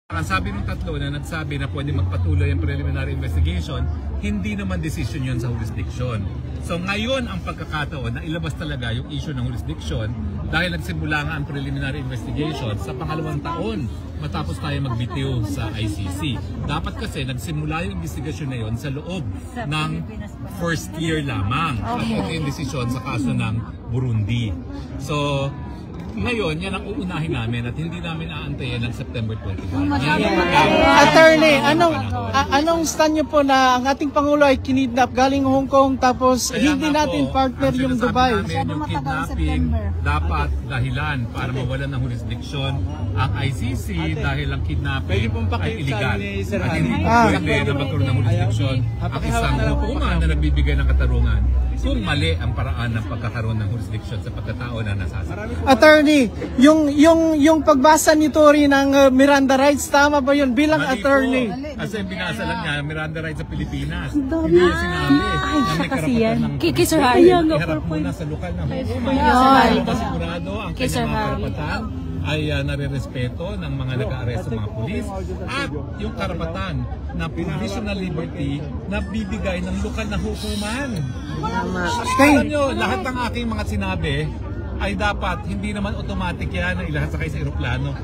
Ang sabi ng tatlo na nagsabi na pwede magpatuloy ang preliminary investigation, hindi naman decision yun sa jurisdiction. So ngayon ang pagkakataon na ilabas talaga yung issue ng jurisdiction dahil nagsimula nga ang preliminary investigation sa pangalawang taon matapos tayo magbitiw sa ICC. Dapat kasi nagsimula yung investigasyon na yun sa loob ng first year lamang. At ito yung desisyon sa kaso ng Burundi. So ngayon, yan ang uunahin namin at hindi namin aantayin ng September 21. Attorney, anong stand nyo po na ang ating Pangulo ay kinidnap galing Hong Kong tapos Kaya hindi nga natin po, partner ang yung sinasabi Dubai? namin, yung kidnapping dapat dahilan para mawalan ng jurisdiction ang ICC dahil ang kidnapping ay illegal. At hindi pwede na magkaroon ng jurisdiction ang isang hukuman na nagbibigay ng katarungan kung mali ang paraan ng pagkakaroon ng jurisdiction sa pagkatao na nasasaktan. Attorney, yung pagbasa nito rin ng Miranda rights, tama ba yun bilang Mali attorney? po. Kasi binasa lang niya Miranda rights sa Pilipinas. Hindi niya sinabi na may karapatan ng iharap muna sa lokal na hukuman. Para masigurado ang kanyang mga karapatan ay nare-respeto ng mga nag-aaresto mga pulis at yung karapatan na provisional liberty na bibigay ng lokal na hukuman. Alam nyo, lahat ng aking mga sinabi ay dapat hindi naman automatic yan na ilahasakay sa eroplano.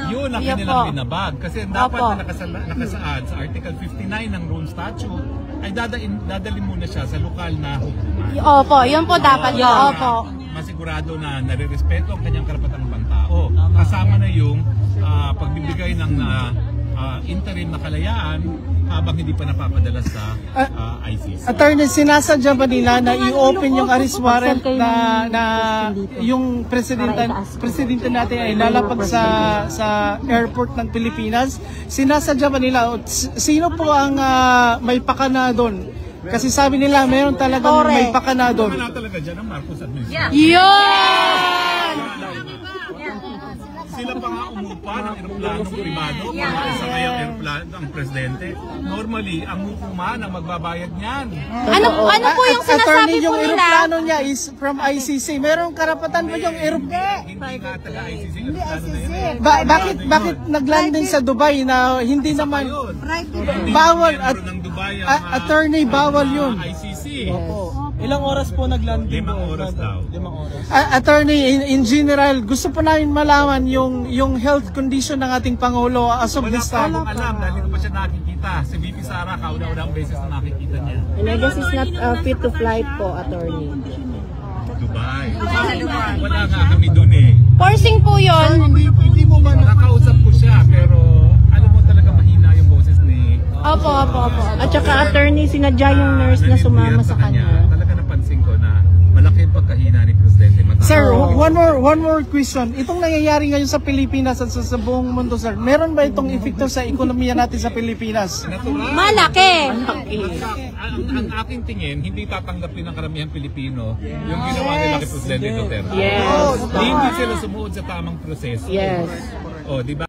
Yun ang kanilang binabag. Kasi dapat na nakasaad sa Article 59 ng Rome Statute ay dadalhin muna siya sa lokal na hukuman. Opo, yun po dapat yun. Opo. Masigurado na nare-respeto ang kanyang karapatang pantao. Kasama na yung pagbibigay ng interim na kalayaan habang hindi pa napapadala sa ICC. Attorney, sinasadya ba nila na i-open yung arrest warrant na yung presidente natin ay lalapag sa airport ng Pilipinas? Sinasadya ba nila? Sino po ang may pakana doon? Kasi sabi nila mayroon talagang may pakana doon. Wala talaga dyan ang Marcos administration. Yun! Sila pa nga umupa ng eroplanong privado para sa ngayong eroplano ng presidente. Normally, ang hukuman ang magbabayad niyan. Ano po yung sinasabi Attorney, po yung nila? eroplano niya is from ICC. Merong karapatan ba yung eroplano? Hindi nga taga-ICC yung eroplano na yun. Bakit nag-landing sa Dubai na hindi naman bawal at attorney bawal yun? ICC. Ilang oras po naglanding? 5 oras daw. 5 oras. Attorney, in general, gusto po namin malaman yung health condition ng ating Pangulo as of this time. Wala pa akong alam dahil hindi ko pa siya nakikita. Si VP Sara, kauna-unang beses na nakikita niya. And I guess he's not fit to fly po, attorney. Dubai. Wala nga kami dun eh. Forcing po yun. Hindi mo man nakakausap ko siya pero alam mo talaga mahina yung boses ni... Opo. At saka attorney, sinadya yung nurse na sumama sa kanya. Talaga napansin ko na malaki yung pagkahina ni Presidente Matao. Sir, one more question. Itong nangyayari ngayon sa Pilipinas at sa buong mundo, sir, meron ba itong epekto sa ekonomiya natin sa Pilipinas? Natural. Malaki. Ang aking tingin, hindi tatanggapin ng karamihang Pilipino yung ginawa nila kay Presidente Duterte. Yes. Hindi sila sumuod sa tamang proseso. Yes. O, di ba?